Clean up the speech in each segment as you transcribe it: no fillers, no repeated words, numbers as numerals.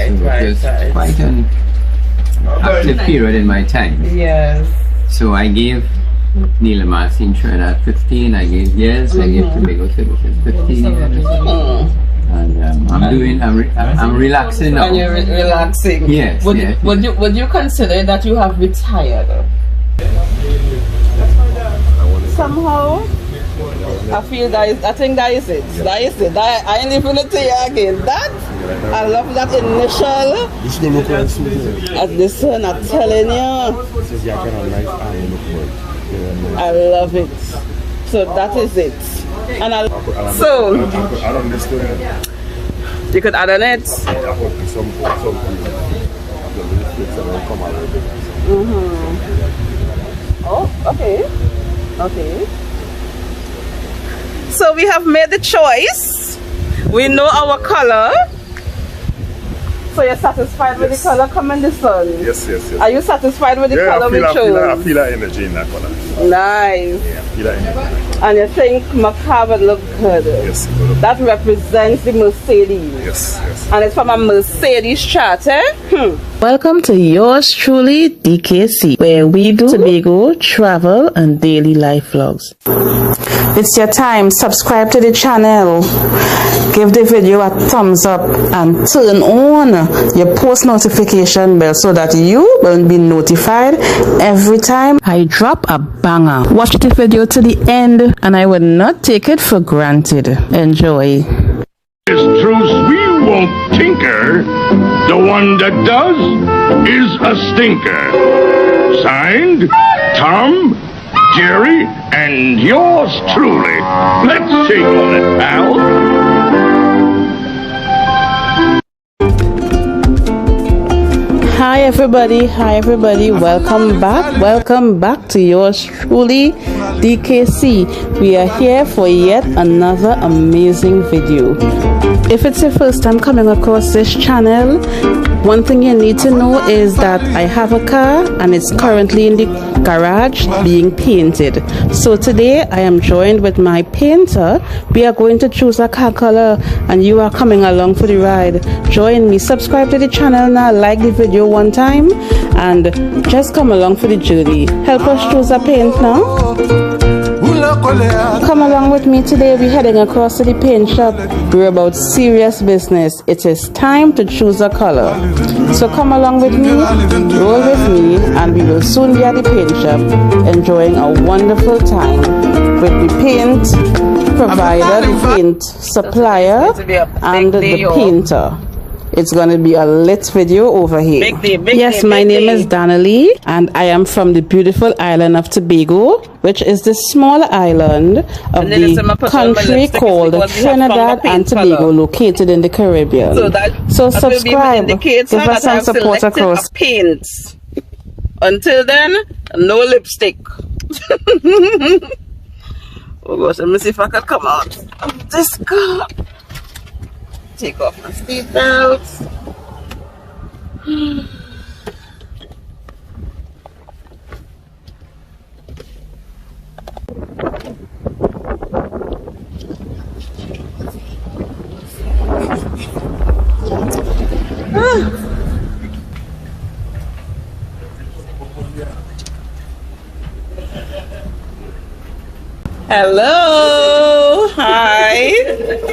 Right, so right, it was right. quite an active period in my time. Yes. So I gave Neil Martin Trinidad 15, I gave years, I gave Tobago Services 15 years. And I'm relaxing now. And you're relaxing. Yes. Would you consider that you have retired? Somehow, I feel I think that is it. That is it. I ain't even gonna tell you again. I love that initial. Listen, I'm telling you. I love it. So that is it. And so you could add on it. Oh, okay. Okay. So we have made the choice. We know our color. So you're satisfied with the color? Come in the sun. Yes. Are you satisfied with the color we chose? I feel that energy in that color. Nice. Yeah, I feel that energy. And you think macabre would look good? Yes. That represents the Mercedes. Yes. And it's from a Mercedes chart, eh? Welcome to yours truly, DKC, where we do Tobago, travel, and daily life vlogs. It's your time. Subscribe to the channel. Give the video a thumbs up and turn on your post notification bell so that you will be notified every time I drop a banger. Watch the video to the end and I will not take it for granted. Enjoy. Is truth we won't tinker, the one that does is a stinker. Signed, Tom, Jerry, and yours truly. Let's shake on it, pal. Hi everybody, welcome back to yours truly, DKC. We are here for yet another amazing video. If it's your first time coming across this channel, one thing you need to know is that I have a car and it's currently in the garage being painted. So today I am joined with my painter. We are going to choose a car color and you are coming along for the ride. Join me, subscribe to the channel now, like the video one time and just come along for the journey. Help us choose a paint now. Come along with me today. We're heading across to the paint shop. We're about serious business. It is time to choose a color. So come along with me, roll with me, and we will soon be at the paint shop enjoying a wonderful time with the paint provider, the paint supplier, and the painter. It's going to be a lit video over here. Yes, my name is Donnelly and I am from the beautiful island of Tobago, which is the small island of the country called Trinidad and Tobago, located in the Caribbean. So subscribe, give us some support across. Paint. Until then, no lipstick. Oh gosh, let me see if I can come out of this car. Take off my seatbelt. Hello, hi.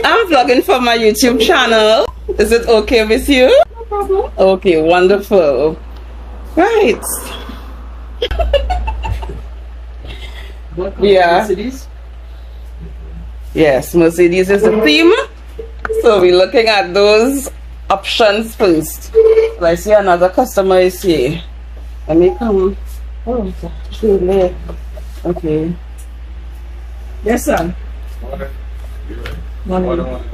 I'm vlogging for my YouTube channel. Is it okay with you? No problem. Okay, wonderful. Right. Yeah. Mercedes? Yes, Mercedes is the theme. So we're looking at those options first. Well, I see another customer is here. Let me come. Oh, it's too late. Okay. Yes, sir. Morning.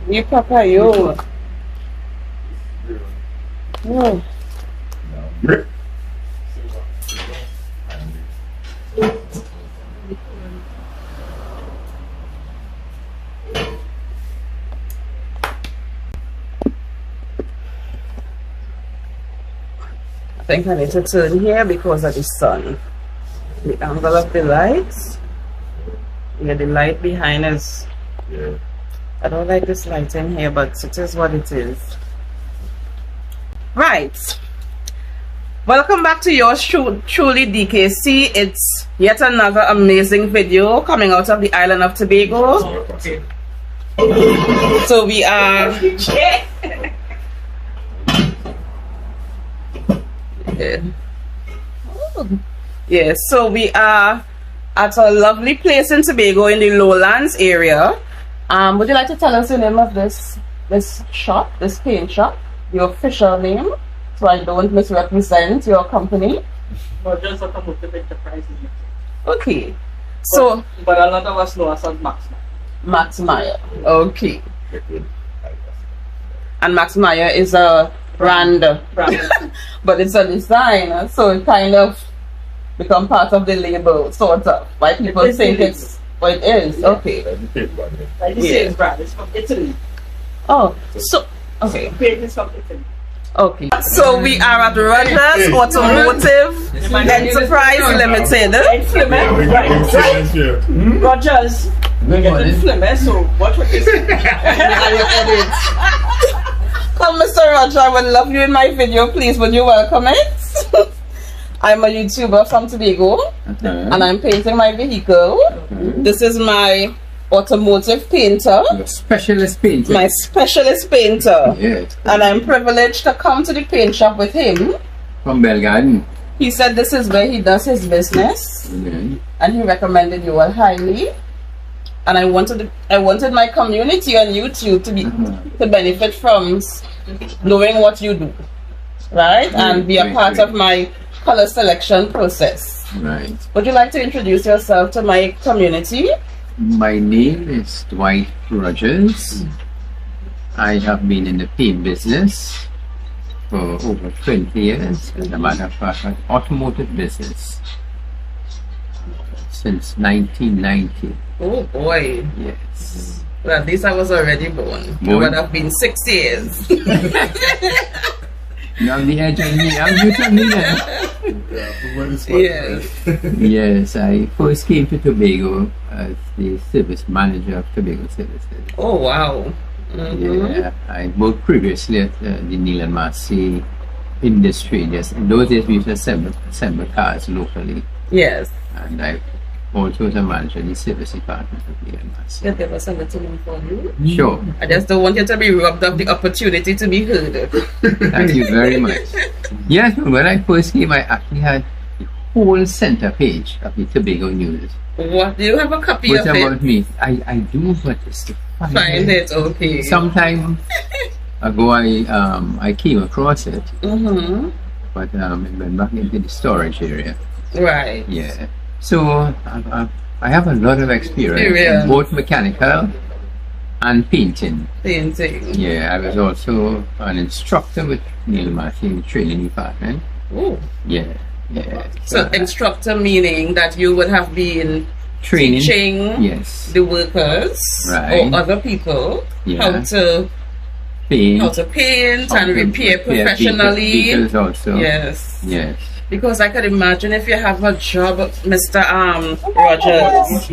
You papa, yo. No. I think I need to turn here because of the sun. The angle of the lights. Yeah, the light behind us. Yeah. I don't like this lighting here, but it is what it is. Right. Welcome back to yours truly DKC. It's yet another amazing video coming out of the island of Tobago. So we are so we are at a lovely place in Tobago in the lowlands area. Would you like to tell us the name of this shop, this paint shop, your official name, so I don't misrepresent your company? Rogers Automotive Enterprises. Okay. So, but a lot of us know us as Max Meyer. Okay. And Max Meyer is a brand. But it's a design, so it kind of become part of the label, sort of. Why people think it's what it is. Okay. Like the same brand, it's from Italy. Oh, so okay. Paint is from Italy. Okay. So we are at Rogers Automotive Enterprise Limited. Rogers. We're getting Flimmer, so watch what you say. Come, Mr. Roger, I would love you in my video, please. Would you welcome it? I'm a YouTuber from Tobago, and I'm painting my vehicle. This is my automotive painter. Your specialist painter. My specialist painter. Yes. And I'm privileged to come to the paint shop with him. From Belgarden. He said this is where he does his business, and he recommended you all highly. And I wanted my community on YouTube to benefit from knowing what you do, right? And be a part of my color selection process. Right. Would you like to introduce yourself to my community? My name is Dwight Rogers. I have been in the paint business for over 20 years. As a matter of fact, an automotive business since 1990. Oh boy. Yes. Well, at least I was already born. It would have been 6 years. You're on the edge of me. I'm with me then. Yes. Yes, I first came to Tobago as the service manager of Tobago Services. Oh wow. Yeah, I worked previously at the Neil and Marcy industry. Just in those days, we used to assemble cars locally. Yes. And I also was a manager in the service department of Neil and Marcy. Can I give us a little name for you? Sure. I just don't want you to be robbed of the opportunity to be heard. Thank you very much. Yes, when I first came, I actually had the whole center page of the Tobago News. What? Do you have a copy What's of about it? me? I do, but it's to Find it, okay. Some time ago, I came across it, but it went back into the storage area. Right. Yeah. So I have a lot of experience in both mechanical and painting. Painting. Yeah, I was also an instructor with Neil Marcy in the training department. Oh. Yeah. Yeah. So instructor meaning that you would have been training, teaching yes, the workers or other people how to paint and repair professionally. Vehicles also. Yes. Yes. Because I could imagine if you have a job, Mr. Rogers.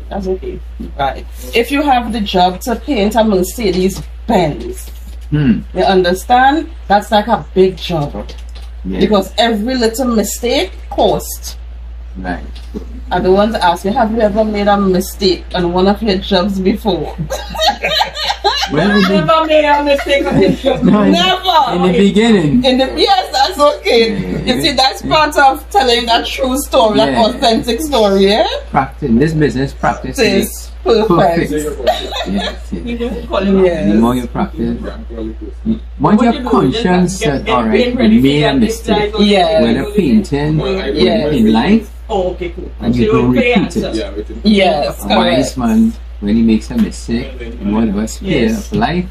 That's okay. Right. If you have the job to paint a Mercedes Benz, you understand? That's like a big job. Yeah. Because every little mistake costs. Right. I don't want to ask you, have you ever made a mistake on one of your jobs before? Well, Never made a mistake on this job. Never! In the beginning. Yes, that's okay. You see, that's part of telling that true story, that authentic story, yeah? Practice, in this business, practice is perfect. Yes. Yes. The more you practice, once your conscience said, alright, you made a mistake, whether painting in life, okay, cool. and you don't repeat it. Yes, A wise man, when he makes a mistake in whatever sphere of life,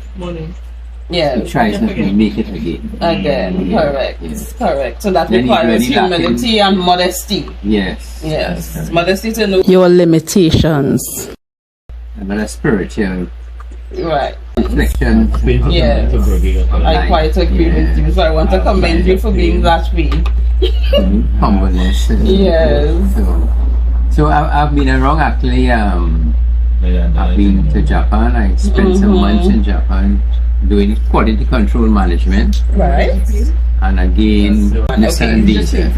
he tries not to make it again. Correct. Yes. Correct. So that Then requires he's really humility and modesty. Yes. Yes. Modesty to know Your limitations. And then a spiritual right. reflection. Yes. I quite agree with you. So I want to commend you for being that way. Humbleness. Yes. So I've been around actually I've been to Japan. I spent some months in Japan doing quality control management. Right. And again, Nissan diesel.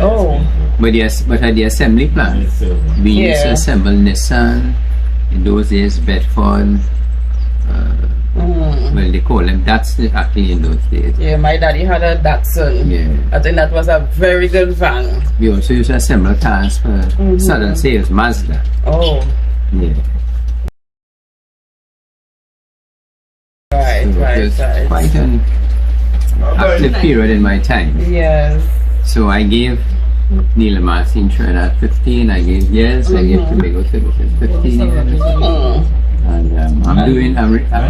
Oh. But at the assembly plant, we used to assemble Nissan. In those days, Bedford. Well, they call them Datsun actually in those days. Yeah, my daddy had a Datsun. Yeah. I think that was a very good van. We also used to assemble cars for Southern Sales, Mazda. Oh. Yeah. Right, So it was right. quite an active period in my time. Yes. So I gave Neil Marcy in Trinidad 15, I gave Yes, I gave Tobago 15 years. And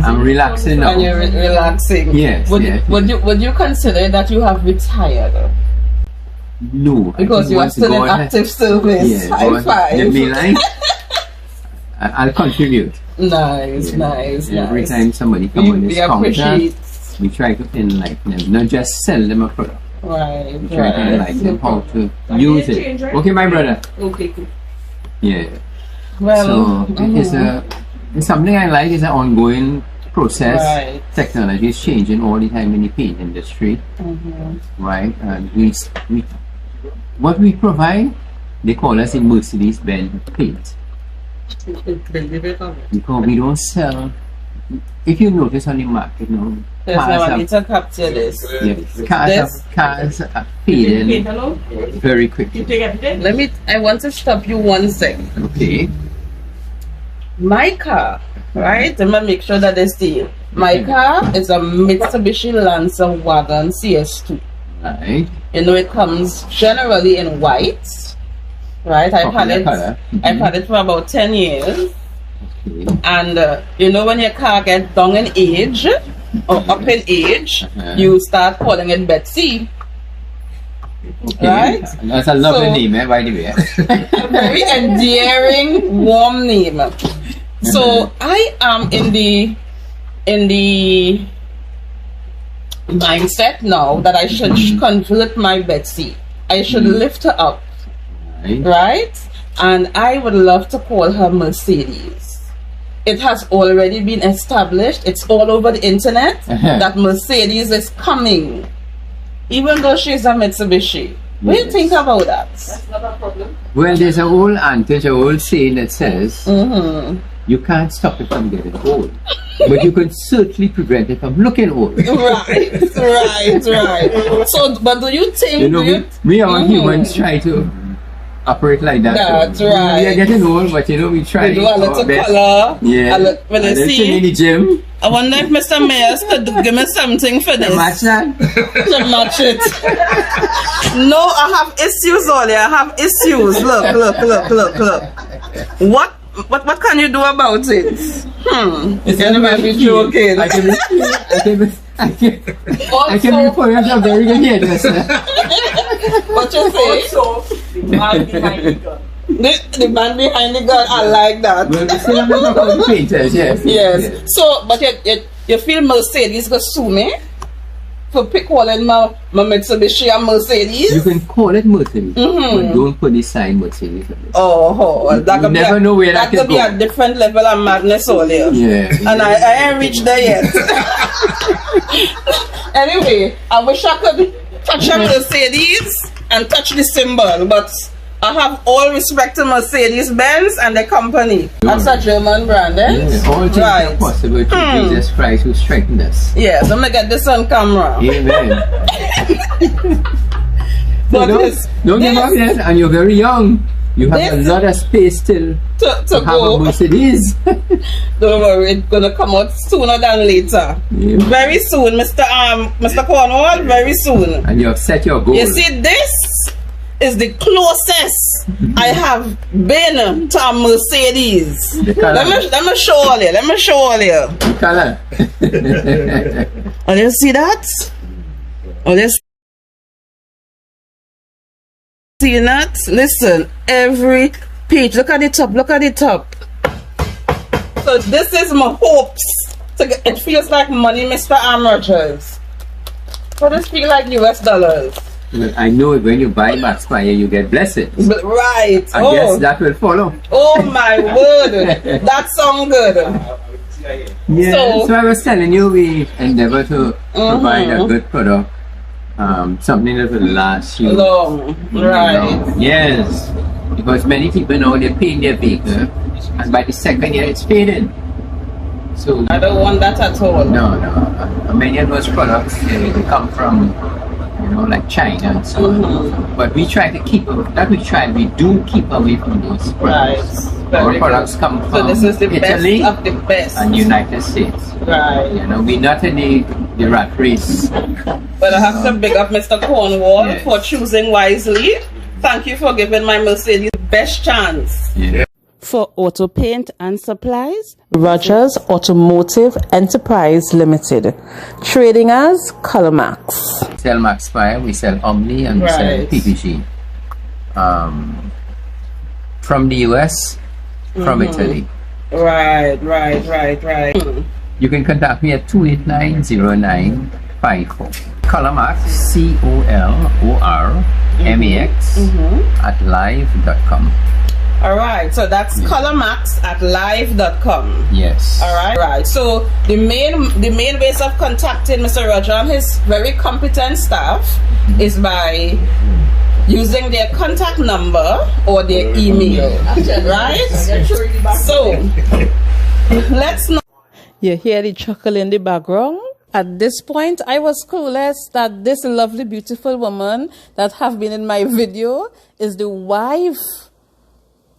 I'm relaxing now. And you're relaxing. Yes, yes. Would you consider that you have retired? No. Because you are still in active service. Yeah, High five. Let me like, I'll contribute. Nice, Yeah. nice, Every nice. time somebody comes on We this counter, appreciate. we try to enlighten them, not just sell them a product. Right, We try to enlighten them how to use it. Okay, my brother. Okay, cool. Yeah. Well, So it's something I like. It's an ongoing process. Right. Technology is changing all the time in the paint industry, right? And what we provide, they call us the Mercedes Benz Paint, because we don't sell. If you notice on the market, yes, I need to capture this. cars are fading very quickly. I want to stop you one second. Okay. My car, right? Let me make sure that they see. My car is a Mitsubishi Lancer wagon CS2. Right. You know, it comes generally in white, right? I've had it for about 10 years. Okay. And you know, when your car gets down in age or up in age, you start calling it Betsy. Okay. Right? That's a lovely name, by the way. A very endearing, warm name. So I am in the mindset now that I should convert my Betsy. I should lift her up, right? And I would love to call her Mercedes. It has already been established. It's all over the internet that Mercedes is coming, even though she's a Mitsubishi. What do you think about that? That's not a problem. Well, there's an old adage, an old saying that says, you can't stop it from getting old, but you can certainly prevent it from looking old. Right. So, but do you think... we are humans try to operate like that. That's so right. We are getting old, but we try We do a little best. color. Yeah. When I see in the gym. I wonder if Mr. Meyer could give me something for this. Match that? To match it. No, I have issues, Ollie. I have issues. Look. What can you do about it? You might be joking. I can be for yourself very good hairdresser. What you say? Also, the man behind the gun. The man behind the gun, I like that. Well, we still have to talk about the painters, yes. Yes. So, but you feel Mercedes go sue me for calling my Mitsubishi a Mercedes? You can call it Mercedes, but don't put the sign Mercedes on it. Oh, that could never know where that could could be go. a different level of madness all there. Yeah. And I ain't reached there yet. Anyway, I wish I could touch a Mercedes and touch the symbol, but I have all respect to Mercedes Benz and the company. That's a German brand, eh? Yeah, all things are possible to Jesus Christ who strengthened us. Yeah, so I'm gonna get this on camera. Amen. But don't give up yet, and you're very young. You have a lot of space still to have go. a Mercedes. Don't worry, it's gonna come out sooner than later. Yeah. Very soon, Mr. Cornwall, very soon. And you have set your goal. You see, this is the closest I have been to a Mercedes. Let me show all you. The color. Oh, you see that? Oh, you see that? Listen, every page. Look at the top. So this is my hopes. It feels like money, Mr. Rogers. So this feels like US dollars. Well, I know when you buy Max Meyer, you get blessings. Right. I guess that will follow. Oh my word. That sounds good. Yeah, so I was telling you, we endeavor to provide a good product, something that will last you long. Right. Yes, because many people know they paint their vehicle, and by the second year it's fading. So I don't want that at all. No. Many of those products they come from, like China and so on. But we try to keep we do keep away from those products. Right. Our products come from this is the Italy best of the best. and United States. Right. We're not in the rat race. But I have to big up Mr. Cornwall for choosing wisely. Thank you for giving my Mercedes the best chance. Yeah. For auto paint and supplies, Rogers Automotive Enterprise Limited. Trading as Colornax. We sell Max Fire, we sell Omni, and we sell PPG. From the US, from Italy. Right. You can contact me at 289-0954. Colormax, COLORMAX at live.com. Alright, so that's colormax at live.com. Yes. Alright. So the main ways of contacting Mr. Roger and his very competent staff is by using their contact number or their email. Right? So let's know. You hear the chuckle in the background? At this point, I was clueless that this lovely, beautiful woman that have been in my video is the wife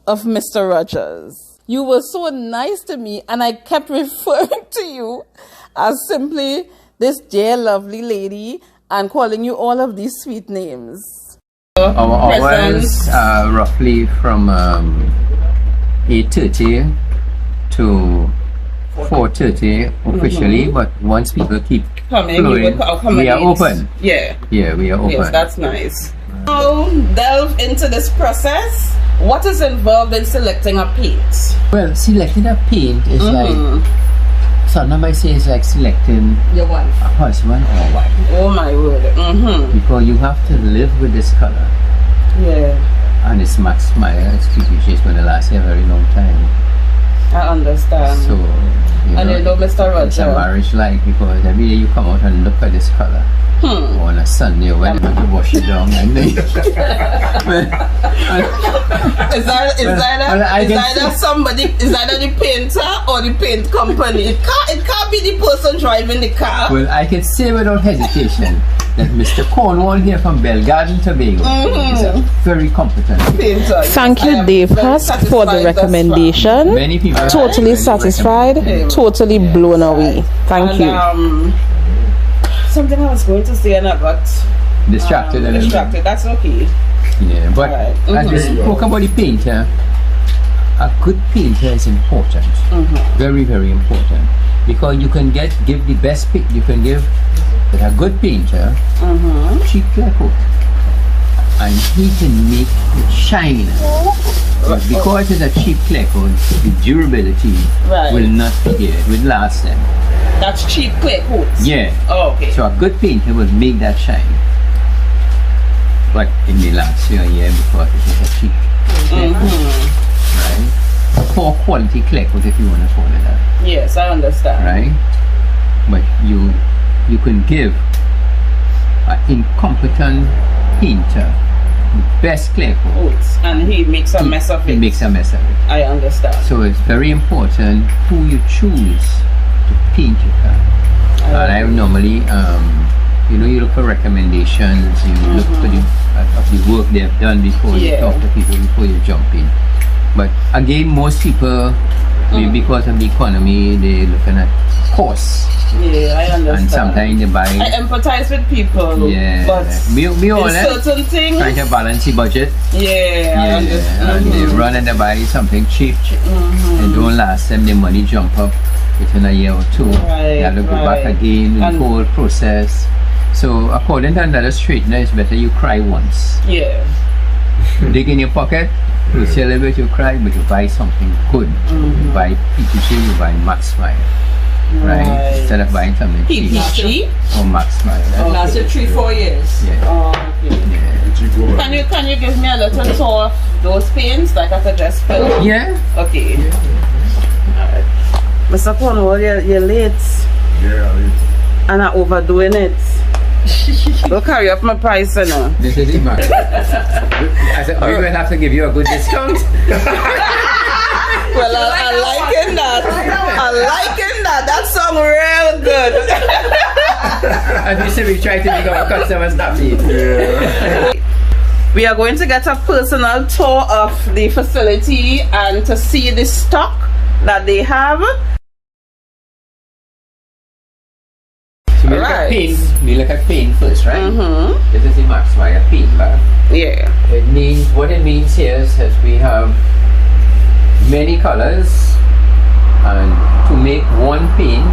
of Mr. Rogers. You were so nice to me, and I kept referring to you as simply this dear lovely lady and calling you all of these sweet names. Our hours are roughly from 8:30 to 4:30 officially, but once people keep coming, we are open. Yeah, we are open. Yes, that's nice. So delve into this process. What is involved in selecting a paint? Well, selecting a paint is like, sometimes I say it's like selecting your wife, a husband or wife. Oh my word. Because you have to live with this color. Yeah. And it's Max Meyer, it's PPG, it's going to last a very long time. I understand. So, and you know, Mr. Roger, it's a marriage like, because every day you come out and look at this color. On a Sunday or whenever you wash it down and then is either the painter or the paint company? It can't be the person driving the car. Well, I can say without hesitation that Mr. Cornwall here from Belgarden, Tobago is a very competent painter. Thank you, Dave Husk, for the recommendation. Many people totally satisfied, totally blown away. Thank you. Something I was going to say and I got distracted. That's okay. Yeah, but as we spoke about the painter, a good painter is important. Very, very important. Because you can give the best paint you can give with a good painter, cheap clear coat. And he can make it shine. But because it's a cheap clear coat, the durability will not be there. It will last them. That's cheap clear coats? Yeah. Oh, okay. So a good painter will make that shine. But in the last year because it was a cheap clear coat. Right? A poor quality clear coat, if you want to call it that. Yes, I understand. Right? But you can give an incompetent painter the best clear coats, and he makes a mess of it. He makes a mess of it. I understand. So it's very important who you choose to paint your car. And I normally, you look for recommendations, you look for the work they have done before you talk to people before you jump in. But again, most people, because of the economy, they're looking at cost. Yeah, I understand. And sometimes they buy. I empathize with people. Yeah, but we all certain things trying to balance the budget. Yeah, I understand. And they run and they buy something cheap. It don't last them. The money jump up within a year or two. They have to go back again in the whole process. So according to another straightener, it's better you cry once. Yeah. You dig in your pocket, you celebrate, you cry, but you buy something good. You buy PPG, you buy Max Meyer. right? Instead of buying something cheap PPG? or Max Meyer. It lasted 3-4 years. Yeah. Oh, okay. Yeah. Can you give me a little tour of those paints like I could just fill? Yeah. Okay. Alright. Mr. Cornwall, you're late. Yeah, And I'm overdoing it. Don't carry up my price, you know. This is it, Max. I said, we will have to give you a good discount. Well, I liking that. I liking that. That song real good. As we say, we try to make our customers happy. We are going to get a personal tour of the facility and to see the stock that they have. So we look Right. at paint. We look at paint first, right? Mm-hmm. This is the Max Meyer paint bag. Yeah. It means, what it means here is that we have many colors, and to make one paint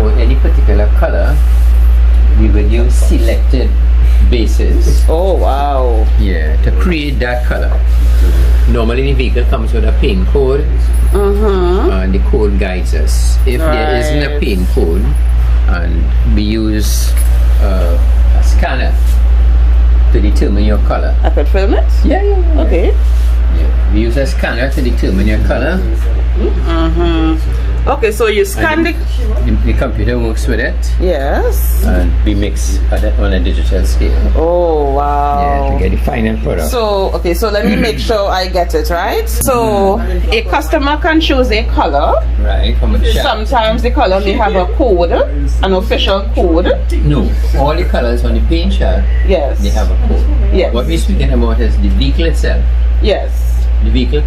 or any particular color, we will use selected bases. Oh, wow. Yeah, to create that color. Normally the vehicle comes with a paint code, Mm-hmm. and the code guides us. If there isn't a Right. paint code, and we use a scanner to determine your color. I could film it? Yeah. Okay. Yeah. We use a scanner to determine your color. Mm-hmm. Okay, so you scan the... The computer works with it, Yes. and we mix on a digital scale. Oh, wow. Yeah, to get the final product. So, okay, so let me make sure I get it right. So, a customer can choose a color. Right, from a shop. Sometimes the color may have a code, an official code. No, all the colors on the paint shop, Yes. they have a code. Yes. What we're speaking about is the vehicle itself. Yes. The vehicle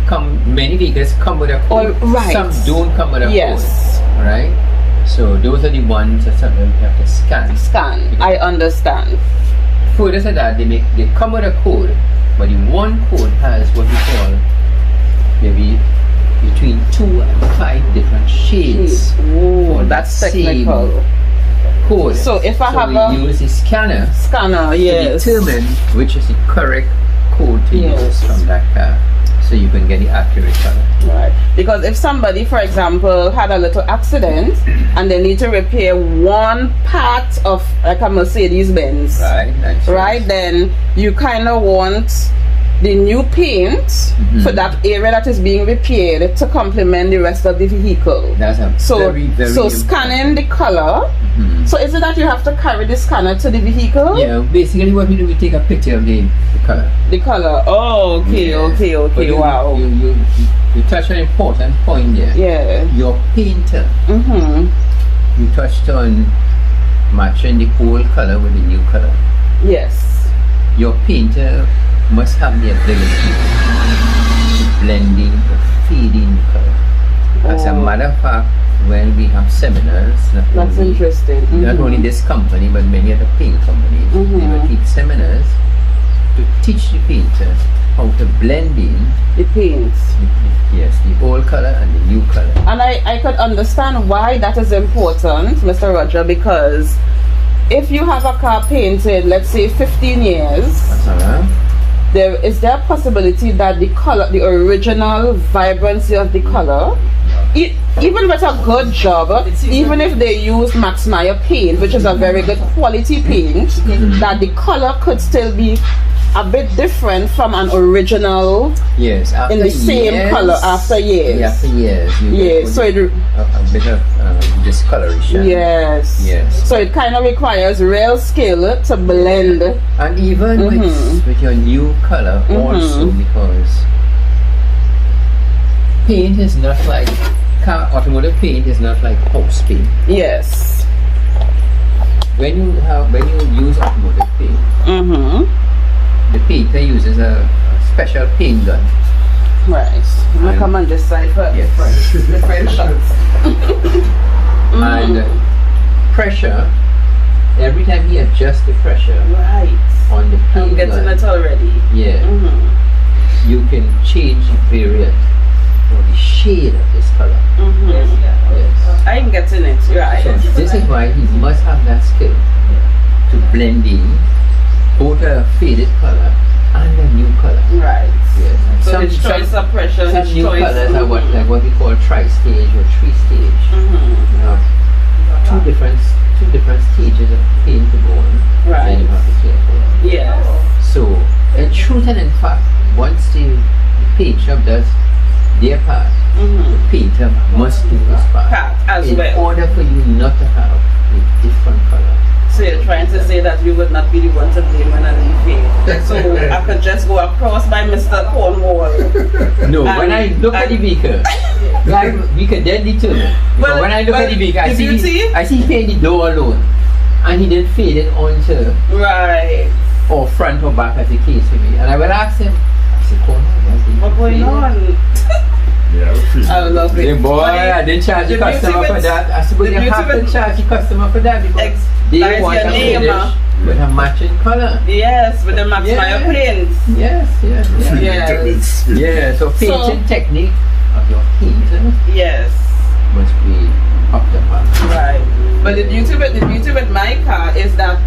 many vehicles come with a code. Oh, right. Some don't come with a Yes. code. Right? So those are the ones that sometimes we have to scan. Scan. I understand. Further to that, they come with a code, but the one code has what we call maybe between 2 and 5 different shades. Oh, for that's that same technical. code. So if I have we a use the scanner scanner, to yes. determine which is the correct code to Yes. use from that car, so you can get the accurate color. Right. Because if somebody, for example, had a little accident and they need to repair one part of like a Mercedes Benz, Right? That's right, then you kind of want the new paint for that area that is being repaired to complement the rest of the vehicle. That's a So, very, very so important. scanning the color. So is it that you have to carry the scanner to the vehicle? Yeah, basically what we do, we take a picture of the color. The color. Oh, okay, Yeah. okay, But okay. Wow. You touched an important point there. Yeah. Your painter, Mm-hmm. you touched on matching the old color with the new color. Yes. Your painter must have the ability to blending or fading the color. As a Oh. matter of fact, when we have seminars, That's interesting. not only this company but many other paint companies, they will keep seminars to teach the painter how to blend in The paints. the old color and the new color. And I could understand why that is important, Mr. Roger, because if you have a car painted, let's say 15 years, there is there a possibility that the color, the original vibrancy of the color, even with a good job, even if they use Max Meyer paint, which is a very good quality paint, that the color could still be a bit different from an original Yes, after in the same years, color after years. After years, you get So it, a bit of discoloration. yes. Yes. So it kind of requires real skill to blend. And even with your new color also, because paint is not like automotive paint is not like house paint. Yes. When you use automotive paint, the painter uses a special paint gun. Right. I'm gonna come on this side first. Yes. Different shots. And pressure, every time he adjusts the pressure Right. on the I'm paint getting gun, it already. yeah, you can change the variant or the shade of this color. Yes. I'm getting it. Right. So this is why he must have that skill to blend in both a faded color and a new color. Right. Yes. And So his choice of pressure, some his new choice. colors are what we call tri-stage or three-stage. You have paint shop does their part, the painter must do his part As in well. order for you not to have a different color. So you're trying to say that we would not be the one to blame when I leave. So I could just go across by Mr. Cornwall. No, when I look at the vehicle, we could then determine. Because when I look at the vehicle, I see he painted the door alone. And he didn't fade it onto Right. or front or back as the case may be. And I will ask him, I said, Cornwall, What's going on? Yeah, I love it. Hey boy, I didn't charge the customer for that. I said, but you have to charge the customer for that because they want a finish with a matching color. Yes, with the Max Meyer paints. Yes. Yeah, so painting technique of your painter Yes. must be up to par. Right. But the beauty with my car is that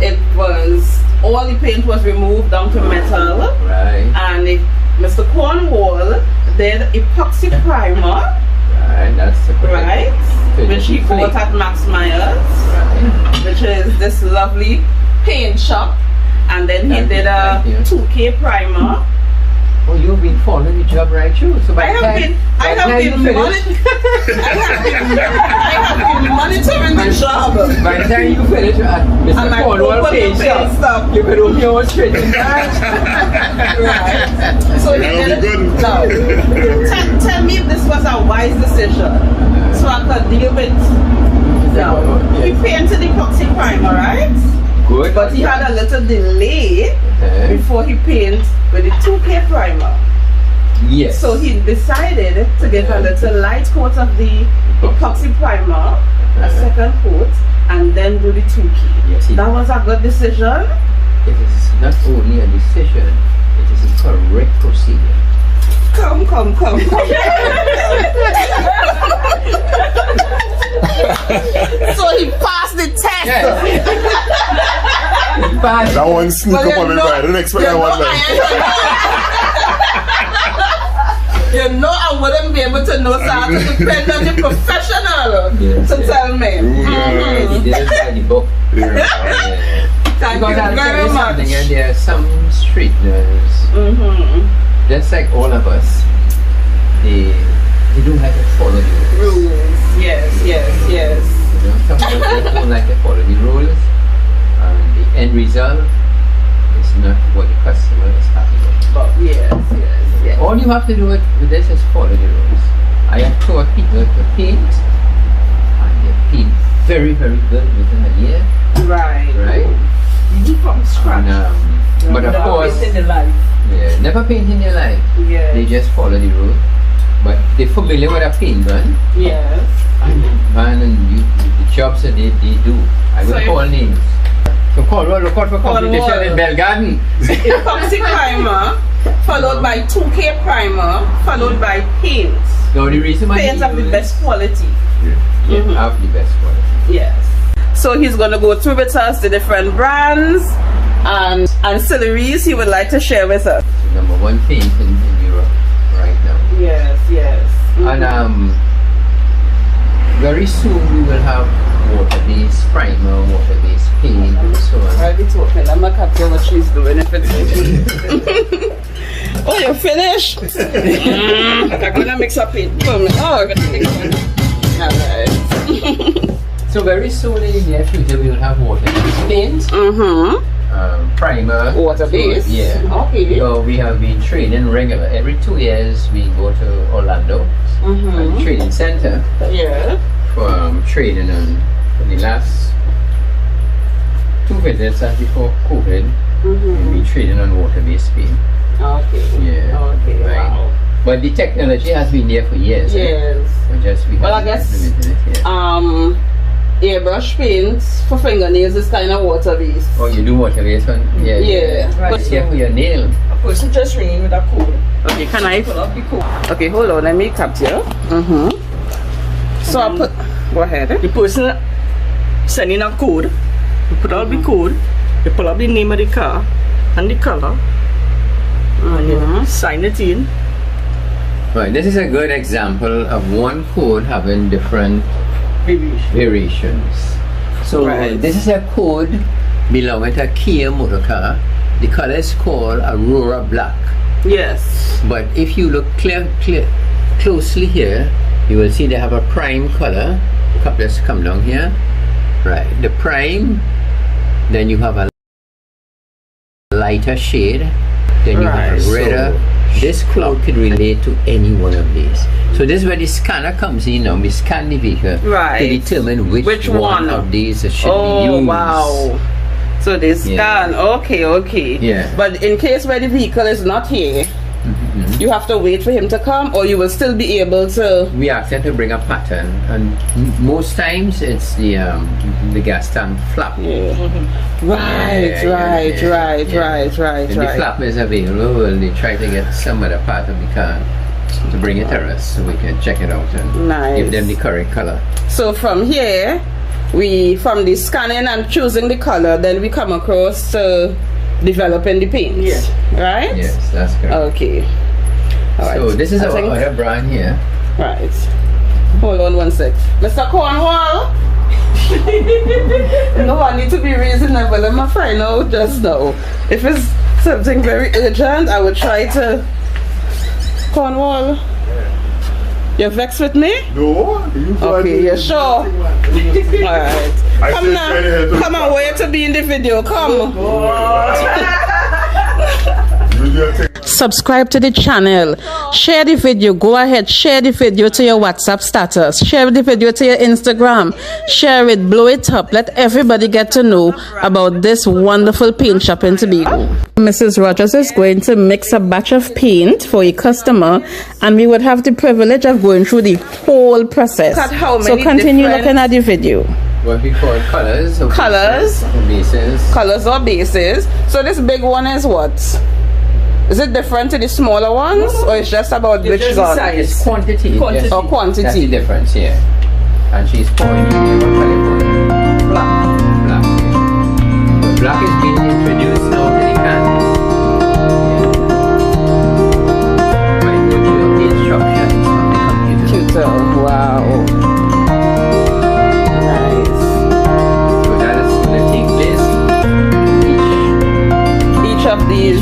it was all the paint was removed down to metal. Right. And Mr. Cornwall did epoxy primer. Right, that's the Right. Which he bought at Max Meyer's. Right. Which is this lovely paint shop. And then he did a 2K primer. Oh, you've been following the job right through. So I have been monitoring the job. By the time you finish at Mr. Cornwall paint shop, you can open your own straight and Right. So he did it. Now, tell me if this was a wise decision. So I could deal with. Now, he painted the epoxy primer, right? Good. But he had a little delay before he painted with the 2K primer. Yes. So he decided to get a little light coat of the epoxy primer, a second coat, and then do the 2K. Yes, That was a good decision. It is not only a decision, it is a correct procedure. Come. So he passed the test. Yes. That one sneak up on me, but I didn't expect that one. You know I wouldn't be able to know, so I have to depend on the professional to tell me. He didn't buy the book. Thank Because you I'll tell very you much. something, and there are some straighteners, just like all of us, they do have to follow the rules. Rules. Yes. You know, some of us just don't like to follow the rules, and the end result is not what the customer is happy with. But yes. All you have to do with this is follow the rules. I have taught people to paint, and they paint very, very good within a year. Right? From scratch. And, but of course, never paint in their life. Yes. They just follow the rule. But they're familiar with a paint gun. Yes. And the jobs that they do. I will call names. So Cornwall, look out for competition in Belgarden. Epoxy primer, followed by 2K primer, followed by paint. Now the reason why Paints of the best quality. have the best quality. Yes. So he's going to go through with us the different brands and ancillaries he would like to share with us. The number one paint in Europe right now. Yes. And very soon we will have water-based primer, water-based paint, and so on. I'll be talking. I'm not capturing what she's doing if it's Oh, you're finished? I'm going to mix up paint for me. Oh, I'm going to mix it. Alright. So very soon in the near future we will have water-based paint, primer, Water-based? Yeah. Okay. So we have been training regular. Every 2 years we go to Orlando, at the training center, Yeah. for training, and for the last 2 visits and before COVID, we've been training on water-based paint. Okay. Yeah. Okay. Right. Wow. But the technology has been there for years. Yes. We Well, I haven't guess implemented it yet. Airbrush paints for fingernails is kind of water-based. Oh, you do water-based one? Yeah. Yeah. But it's here for your nail. A person just ringing with a code. Okay, can I Pull up the code. Okay, hold on, let me capture. So I'll put, go ahead. The person sending a code. You put out the code. You pull up the name of the car and the color. And you sign it in. Right, this is a good example of one code having different variations. So this is a code belonging to a Kia motor car. The color is called Aurora Black. Yes. But if you look closely here, you will see they have a prime color. Let's come down here. Right, the prime. Then you have a lighter shade. Then you have a redder. This clock could relate to any one of these. So this is where the scanner comes in now. We scan the vehicle to determine which one of these should be used. Oh, wow. So they scan. Okay. Yeah. But in case where the vehicle is not here, you have to wait for him to come, or you will still be able to. We ask them to bring a pattern, and most times it's the gas tank flap. Right. When the flap is available, and they try to get some other part of the car to bring it to us so we can check it out and give them the correct color. So from here, from the scanning and choosing the color, then we come across to developing the paint. Right? Yes, that's correct. Okay. All right. So this is our other brand here. Right. Hold on one sec. Mr. Cornwall. No, I need to be reasonable. Let me find out just now. If it's something very urgent, I would try to. Cornwall. You're vexed with me? No. Okay, you're sure? Alright. Come now. Come on, where to be in the video? Come. Subscribe to the channel, share the video, go ahead, share the video to your WhatsApp status, share the video to your Instagram, share it, blow it up, let everybody get to know about this wonderful paint shop in Tobago. Mrs. Rogers is going to mix a batch of paint for a customer, and we would have the privilege of going through the whole process. So continue looking at the video. What we call colors or bases. Colors or bases. So this big one is what? Is it different to the smaller ones, or it's just about which gun? It's quantity. Quantity. That's the difference here. And she's pouring in what color for? Black. So black is being introduced now to the can. By virtue of the instructions on the computer. Wow. Nice. So that is going to take place. Each of these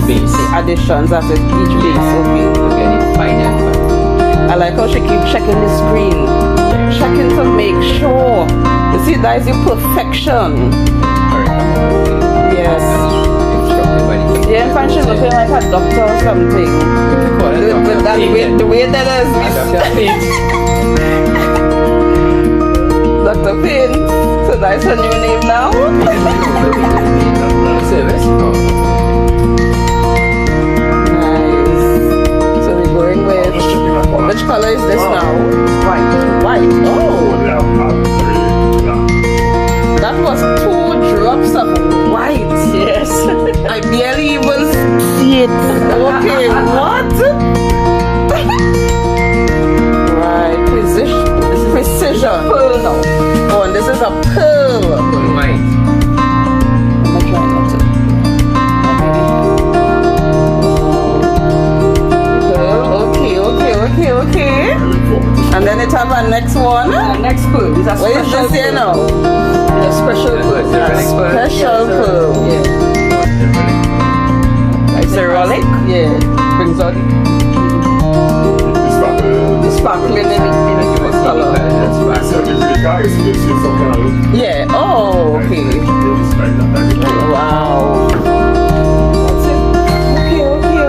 additions of each base. Okay. Getting final. I like how she keeps checking the screen, checking to make sure. You see, that is the perfection. Yes. Yeah, in fact, she's looking like a doctor or something. With that the way that is. Dr. Paint. So that's her new name now. Service. Going with which color is this now? White. Oh, that was 2 drops of white. Yes. I barely even see it. Okay, what? Right, precision. Pearl now. Oh, and this is a pearl. White. I'm trying not to. Okay. And then it have a next one. Next pearl. What is this here now? A special pearl. Special pearl. It's a relic? Yeah. Brings out the sparkling in the color. Yeah. Oh, okay. Wow. That's it. Okay.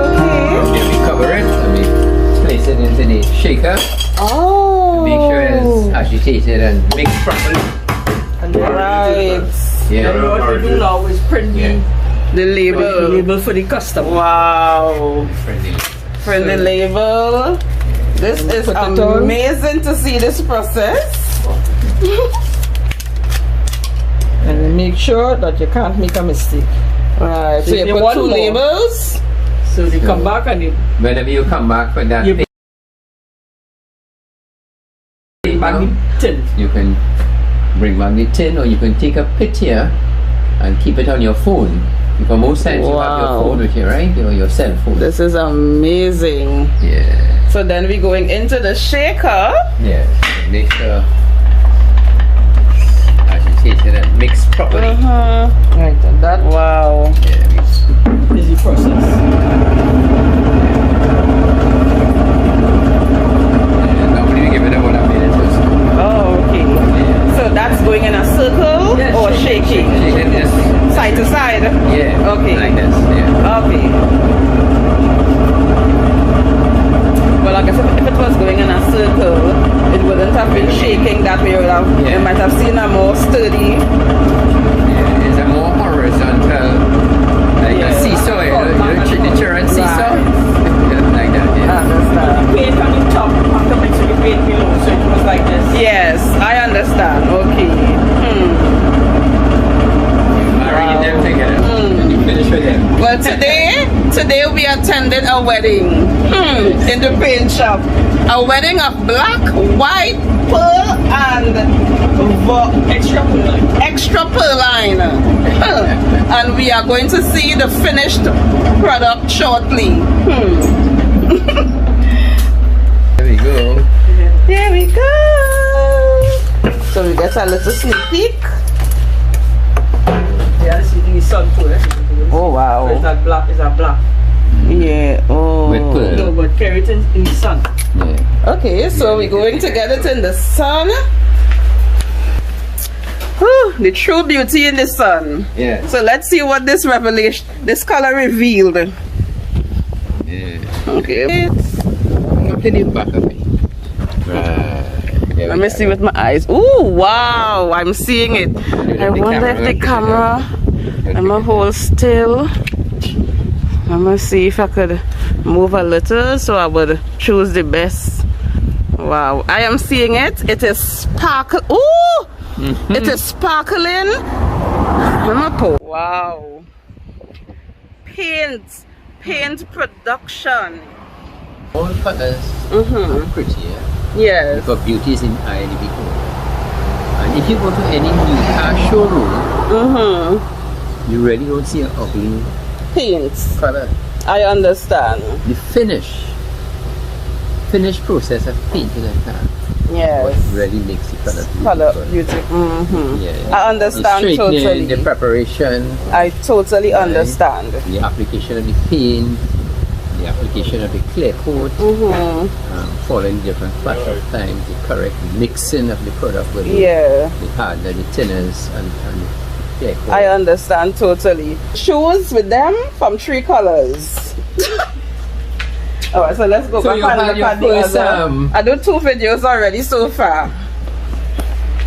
Here we cover it. Place it into the shaker. Oh. Make sure it's agitated and mixed properly. Right. Yeah. And what we do now is print the label for the customer. Wow. Print the label. This is amazing to see this process. And then make sure that you can't make a mistake. Right. So you put 2 labels. So they come back and whenever you come back with that tin. You can bring back the tin, or you can take a picture and keep it on your phone. Because most times you have your phone with you, right? Or your cell phone. This is amazing. Yeah. So then we're going into the shaker. Yeah. Make sure agitated and mixed properly. Right, and that, wow. Yeah, Easy process. side? Yeah. Okay. Like this. Yeah. Okay. Well, I guess if it was going in a circle, it wouldn't have been shaking that way. You might have seen a more sturdy. Yeah. It's a more horizontal, like a seesaw. The children seesaw. Yeah, like that. Yeah. Understand. Paint on the top, after mixing the paint below, so it was like this. Yes, I understand. Okay. Marrying them together. And you finish with them. Well, today we attended a wedding in the paint shop. A wedding of black, white, pearl, and extra pearline. And we are going to see the finished product shortly. There we go. There we go. So we get a little sneak peek. Yeah, this is the sun too. Oh wow. Is that black? Is that black? Yeah. Oh. With pearl. No, but keratin in the sun. Yeah. Okay, so we're going to get it in the sun. Whew, the true beauty in the sun. Yeah. So let's see what this color revealed. Yeah. Okay. Come to the back of it. Right. Let me see with my eyes. Ooh, wow, I'm seeing it. I wonder if the camera, I'm gonna hold still. I'm gonna see if I could move a little so I would choose the best. Wow, I am seeing it. It is sparkle. Ooh, it is sparkling. Wow. Paint production. All colors are pretty, yeah? Yes. Because beauty is in eye and the beholder. And if you go to any new car showroom, you really don't see an ugly Paints. color. I understand. The finish process of painting a car, what Yes. really makes the Color beautiful. beauty. Yeah. I understand the straightening, totally. the preparation, I totally understand. the application of the paint, the application of the clear coat, following different flash of time, the correct mixing of the product with Yeah. the hardener, the thinners, and the clear coat. I understand totally. Shoes with them from 3 colors. Alright, so let's go So back you and had look your at the first, other. I do 2 videos already so far.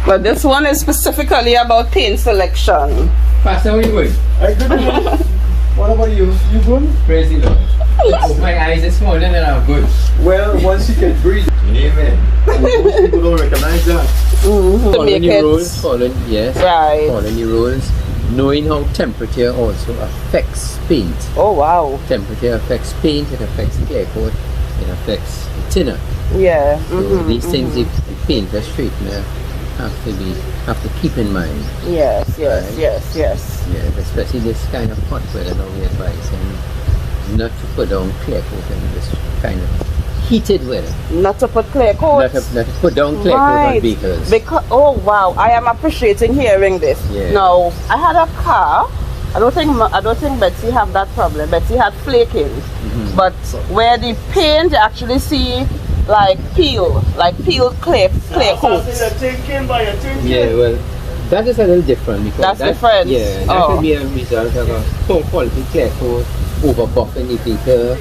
But this one is specifically about paint selection. Pastor, where you going? I good. What about you? You good? Praise the Lord. My eyes are swollen and I'm good. Well, once you can breathe. Amen. Most people don't recognize that. To Following make the it rules, following the rules, knowing how temperature also affects paint. Oh wow. Temperature affects paint, it affects clear coat, it affects the thinner. Yeah. So these things the painter, straightener have to keep in mind. Yes. Right. Yes. Yeah, especially this kind of hot weather now we advise him not to put down clear coat in this kind of heated weather. Not to put clear coats. Not to put down clear coat on vehicles. Because oh wow, I am appreciating hearing this. Yeah. Now I had a car. I don't think Betsy have that problem. Betsy had flaking, but where the paint you actually see like peeled clear coats. Yeah, well, that is a little different because That's different. Yeah, that could be a result of a poor quality clear coat, over buffing the vehicle,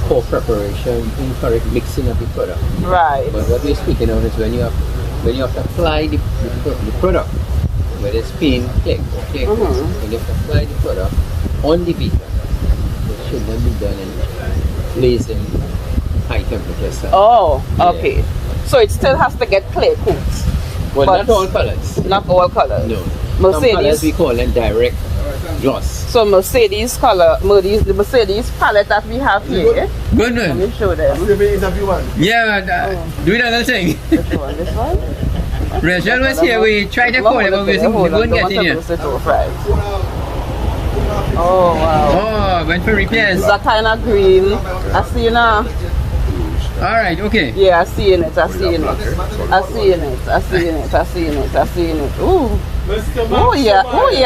poor preparation, incorrect mixing of the product. Right. But what we're speaking of is when you have to apply the product, whether it's paint, clear coat, when you have to apply the product on the vehicle, it should not be done in blazing high temperature sun. Oh, Yeah. okay. So it still has to get clear coats. Well, but not all colors. Not all colors. No. Some colors Mercedes. we call them direct gloss. So Mercedes color, the Mercedes palette that we have here. Good Let one. me show them. Yeah, do another thing. This one, this one. Rachel was here, we tried to call him, but we couldn't get in here. Oh wow. Oh, went for repairs. That kind of green. I see you now. Alright, okay. Yeah, I see it. Ooh. Oh yeah,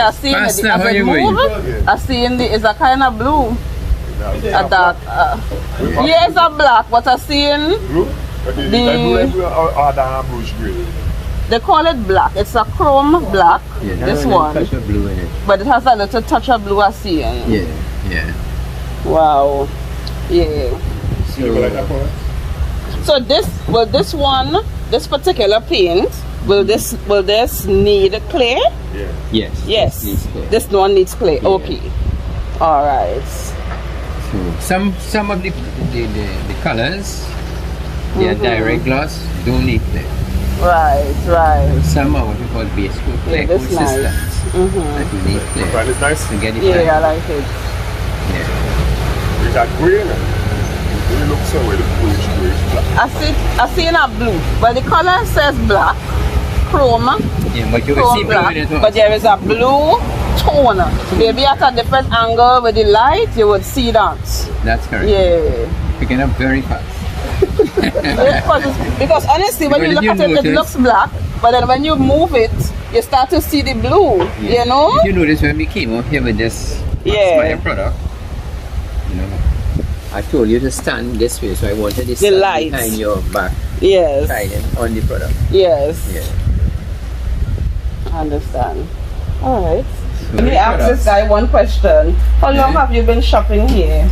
I see it. Pastor, As how it you going? move, I see in it's a kind of blue. A dark. Yeah, it's a black, but I see in They call it black. It's a chrome black. Yeah, that this one one. has a touch of blue in it. But it has a little touch of blue I see. Yeah, yeah. Wow. Yeah. So this particular paint, will this need clay? Yes. Yes. needs clay. This one needs clay. Yeah. Okay. All right. So some of the colors, they are direct gloss, don't need clay. Right. Some are what we call base coat, clay coat this systems nice. that you need clay. Right, it's nice. To get it Yeah, right. I like it. Yeah. Is that green? It looks so way the bluish black. I see in a blue, but the color says black, chrome. Yeah, but you can see Chrome blue black, in it too. but there is a blue tone. Maybe at a different angle with the light, you would see that. That's correct. Yeah. Picking up very fast. Because honestly, when you Because look if at you it, it notice- looks black, but then when you move it, you start to see the blue. You know? If you notice when we came up here with this Yeah. Meyer product, you know, I told you to stand this way, so I wanted to stand lights. behind your back, Yes. shining on the product. Yes. Yeah. I understand. All right. So Let me the ask this products- guy one question. How long Yeah. have you been shopping here?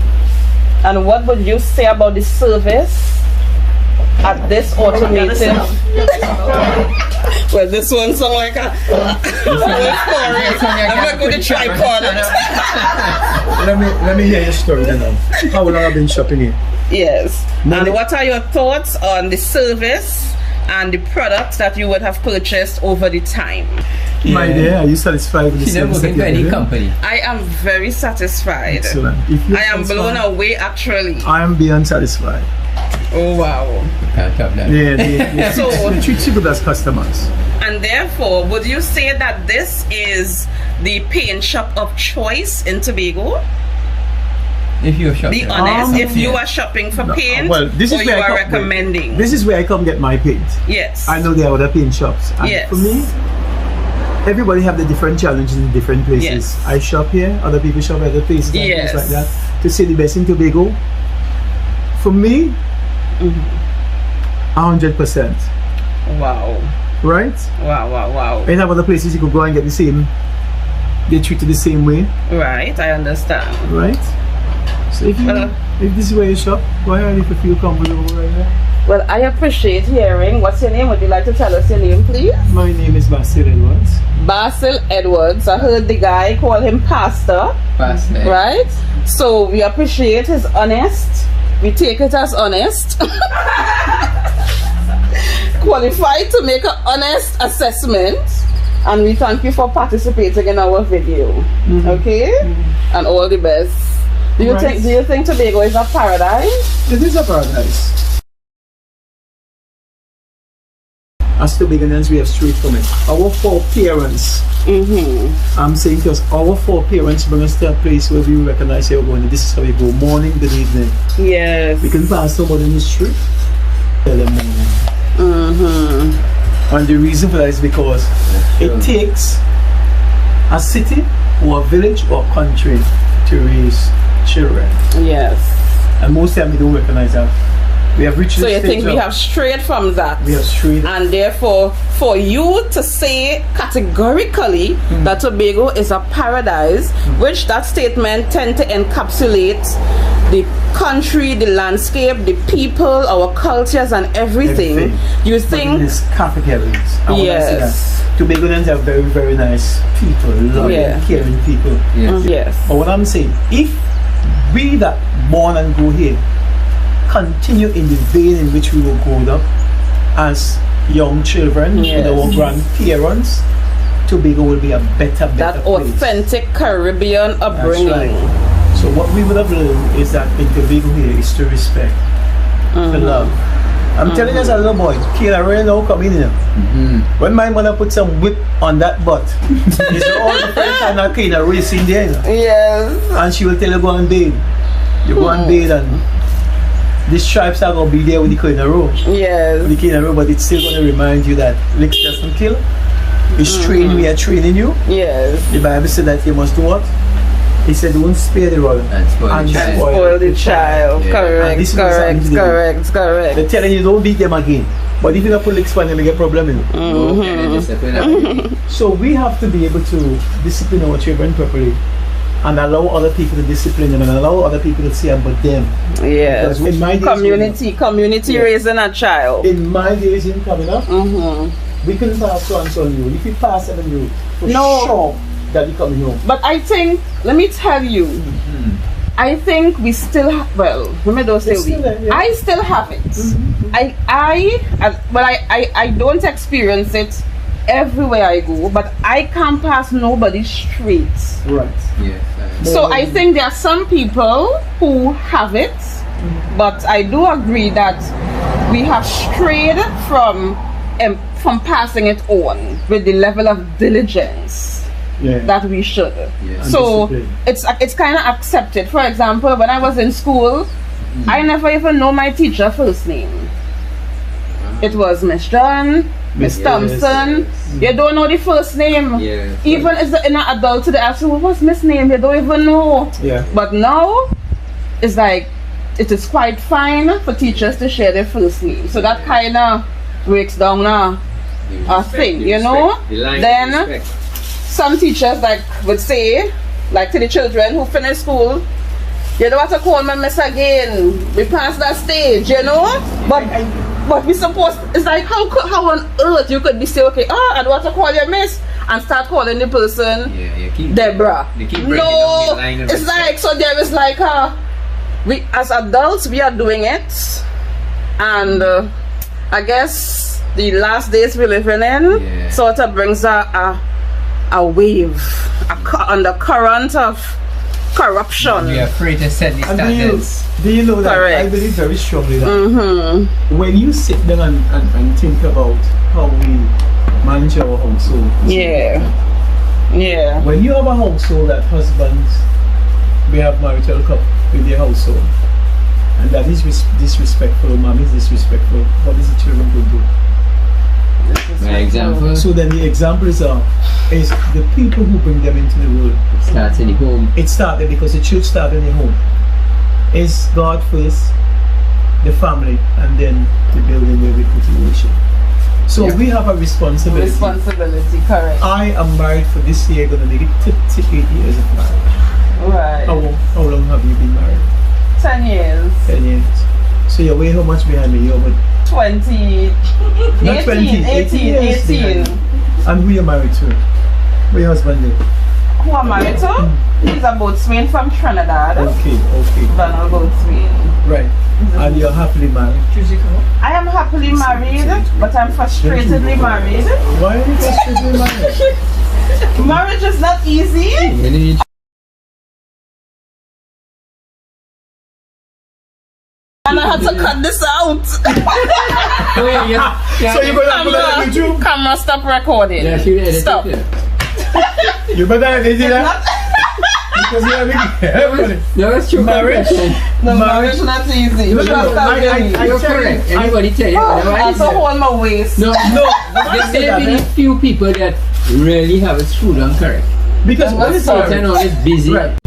And what would you say about the service at this automated? Well, this one sounds like a I'm not going to tripod it. Let me hear your story then. How long have you been shopping here? Yes. Money- And what are your thoughts on the service and the products that you would have purchased over the time? My dear, are you satisfied with the She never service working that for you're any giving? company. I am very satisfied. Excellent. If you're I am blown satisfied, away actually. I am beyond satisfied. Oh wow. Can't top that. Yeah, they So- treat you good as customers. And therefore, would you say that this is the paint shop of choice in Tobago? If you're shopping. Be honest, if you yeah. are shopping for paint, Well, this or is you where I are come. recommending. This is where I come get my paint. Yes. I know there are other paint shops. And Yes. for me, everybody have the different challenges in different places. Yes. I shop here, other people shop at other places, and Yes. things like that. To say the best in Tobago, for me, 100%. Wow. Right? Wow. And have other places you could go and get the same. They treat you the same way, Right, I understand. right? So if this is where you shop, go ahead if you feel comfortable right there. Well, I appreciate hearing. What's your name? Would you like to tell us your name, please? My name is Basil Edwards. Basil Edwards. I heard the guy call him Pastor, Fast, eh? right? So we appreciate his honest. We take it as honest. Qualified to make an honest assessment. And we thank you for participating in our video. Okay? And all the best. Do you Right. think Tobago is a paradise? It is a paradise. As Tobagonians, we have straight from it. Our four parents, I'm saying to us, our four parents bring us to a place where we recognize how we're going. This is how we go. Morning, good evening. Yes. We can pass somebody in the street, tell them morning. And the reason for that is because it takes a city or a village or a country to raise children. Yes. And most time we don't recognize that. We have reached So the you stage think we of- have strayed from that? we have strayed. And therefore, for you to say categorically that Tobago is a paradise, which that statement tend to encapsulate the country, the landscape, the people, our cultures and everything. You But in think this categories. I wanna say Yes. that Tobagonians are very, very nice people, loving, Yeah. caring people. Yes. yes. But what I'm saying, if we that born and grow here continue in the vein in which we were growing up as young children Yes. with our grandparents, Tobago will be a better That place. authentic Caribbean That's upbringing. right. So what we would have learned is that in Tobago here is to respect, to love. I'm telling you as a little boy, kid, I really know coming in. When my mother put some whip on that butt, it's all the friends are not kind of racing there. You know? Yes. And she will tell you go and bathe. You go and bathe and the stripes are going to be there with the kind of row. Yes. The kind of row, but it's still going to remind you that licks doesn't kill. It's training, we are training you. Yes. The Bible said that you must do what? He said, don't spare the rod And spoil the child. Spoil the child. Yeah. Correct, And this is correct, something to do. correct, correct. They're telling you don't beat them again. But if you don't put lick span, you get problem. You know? Okay, discipline. So we have to be able to discipline our children properly and allow other people to discipline them and allow other people to see about them. Yes. Because in my days, community Yeah. raising a child. in my days in coming up, we couldn't pass so and so on you. If you pass it on you, for No. sure that you coming home. But I think, let me tell you, I think we still well, let me don't say It's we. still there, yeah. I still have it. I don't experience it everywhere I go, but I can't pass nobody straight. Right. Yes. So I think there are some people who have it, but I do agree that we have strayed from passing it on with the level of diligence Yeah. that we should. Yes. So discipline. it's kind of accepted. For example, when I was in school, I never even know my teacher first name. It was Miss John, Miss Yes, Thompson. You don't know the first name. Yes. Even as an adult today, I say, well, what's Miss name? You don't even know. Yeah. But now, it's like, it is quite fine for teachers to share their first name. So that kind of breaks down a thing, you know? Then some teachers like would say, like to the children who finish school, you don't have to call me miss again. We passed that stage, you know? But we supposed, it's like how on earth you could be say, okay, I don't want to call you miss and start calling the person Deborah. No, it's like, so there is like we as adults we are doing it, and I guess the last days we're living in sort of brings a wave, undercurrent of corruption. We are afraid to set the And standards. do you know that Correct. I believe very strongly that when you sit down and think about how we manage our household, Yeah. when you have a household that husbands, we have marital couple with their household, and that is disrespectful, mom is disrespectful, what is the children going to do? My example So then the examples are is the people who bring them into the world. starts in the home. It started because the church started in the home. It's God first, the family, and then the building where we put the worship. So we have a responsibility. Correct. I am married for this year, gonna make it 38 years of marriage. Right. How long have you been married? 10 years. 10 years. So you're way how much behind me? You're about 20. not 20, 18. behind me. And who you married to? Where your husband live? Who am I married to? He's a boatswain from Trinidad. Okay. Donald boatswain. Right. And you're happily married. I am happily married, but I'm frustratedly married. Why are you frustratedly married? Marriage is not easy. And I had to cut this out. So you're gonna put that on YouTube? Camera, stop recording. Stop. You better edit that. Because you're having No, that's true. marriage. No, marriage is not easy. No, You have to I You're tell you, correct. Anybody tell you I have otherwise? to hold my waist. No, I there may be few people that really have it screwed on correct. because what is Certain marriage? always busy. Right.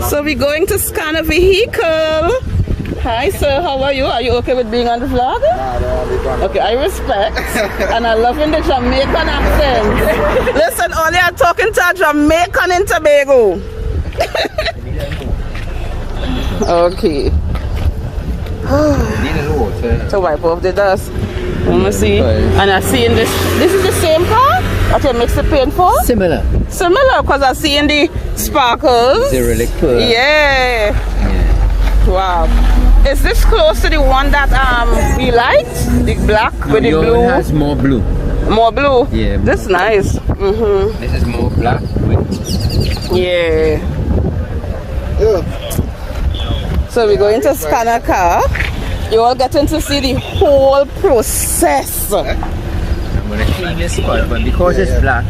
So we're going to scan a vehicle. Hi sir, how are you? Are you okay with being on the vlog? Okay, I respect and I love in the Jamaican accent. Listen, only I'm talking to a Jamaican in Tobago. Okay. Need a little water. To wipe off the dust. Let me see. And I see in this is the same car that you mix the paint for? Similar. Similar, because I see in the sparkles. They're really cool. Yeah. Wow. Is this close to the one that we liked? The black with the Your blue? one has more blue. More blue? Yeah. This is nice. This is more black with Yeah. So we're going to scan a car. You're all getting to see the whole process. I'm gonna clean this spot, but because it's black,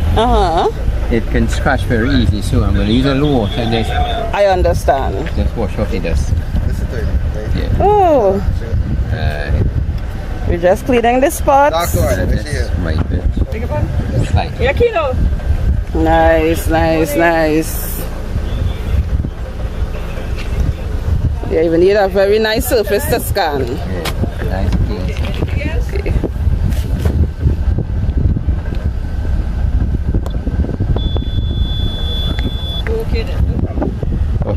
it can scratch very easy. So I'm gonna use a little water and I understand. just wash off the dust. Oh, we're just cleaning the spots. Right bit. Like, Nice, nice, nice. Yeah, you need a very nice surface to scan. nice clean.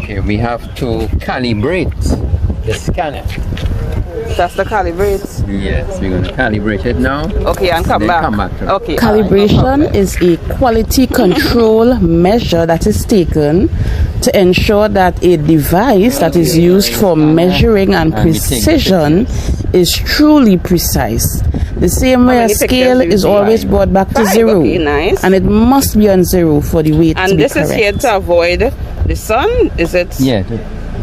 Okay, we have to calibrate the scanner. That's the calibrate. Yes, we're going to calibrate it now. Okay, and come Then back. come back to it. Okay. Calibration is a quality control measure that is taken to ensure that a device that is used for measuring and precision is truly precise. The same way a many scale pictures is you always see? brought back to 5, zero, okay, nice. and it must be on 0 for the weight to And be this correct. is here to avoid the sun, is it? Yeah,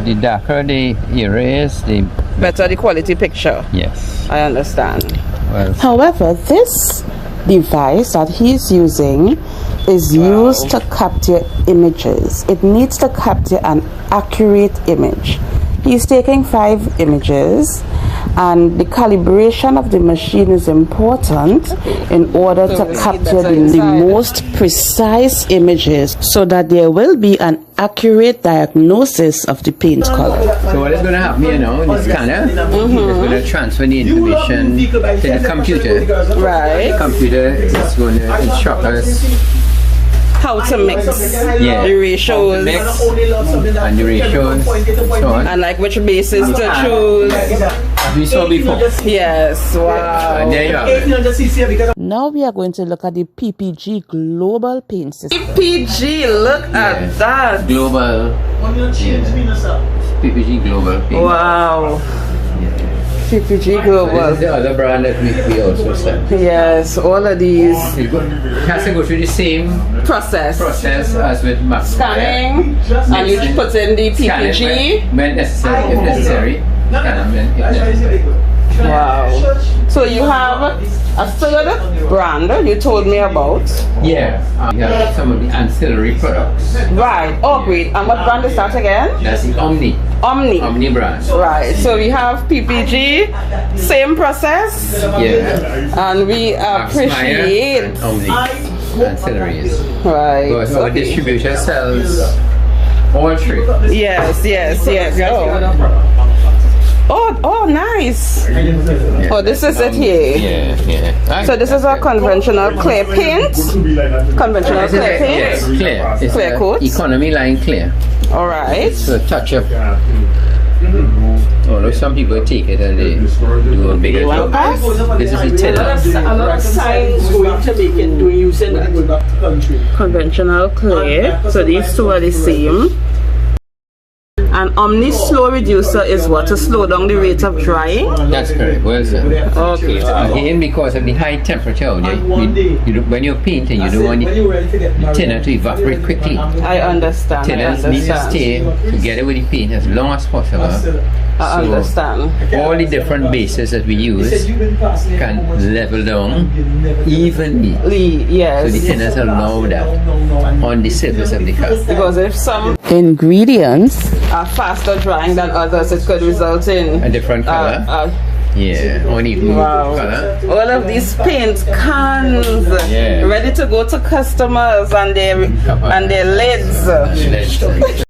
the darker the area is, the Better the quality picture. yes. I understand. Well, However, this device that he's using is used to capture images. It needs to capture an accurate image. He's taking 5 images, and the calibration of the machine is important in order So to we see capture better the inside. most precise images so that there will be an accurate diagnosis of the paint color. so what is going to happen here now in the scanner is going to transfer the information to the computer. Right. The computer is going to instruct us How to mix yeah, the ratios mix and the ratios so on. and like which bases to choose. As we saw before. Yes, wow. And there you have it. Now we are going to look at the PPG Global Paint System. PPG, look at that. Global. PPG Global. Paint. Wow. PPG This is Global. the other brand that we also sell. Yes, all of these It has to go through the same process. as with Max. Scanning, and you put in the PPG. when necessary, if necessary. Scan them if necessary. Wow. So you have a third brand you told me about. Yeah, we have some of the ancillary products. Right. Oh, great. And what brand is that again? That's the Omni brand. Right. So we have PPG, same process, Yeah. and we Max, Meyer, appreciate. and Omni ancillaries. Right. Because our Okay. distributor sells all three. Yes. Oh, nice. Oh, this is it here. Yeah. So this is a conventional clear paint. Conventional clear paint. Yes, clear. It's Clear a coat. economy line clear. All right. So touch up. Although some people take it and they do a bigger job. This is the tinner. Another sign is going to make it doing using that. Conventional clear. So these two are the same. And Omni slow reducer is what? To slow down the rate of drying? That's correct. Well said. Okay. Again, because of the high temperature out there, when you're painting, you don't want the tinner to evaporate quickly. I understand. Tinners need to stay together with the paint as long as possible. I understand. All the different bases that we use can level down evenly. So the Yes. tinners allow that on the surface of the car. Because if some Ingredients: are faster drying than others, it could result in A different color. Yeah, only wow. color. All of these paint cans Yeah. ready to go to customers and their lids. Let's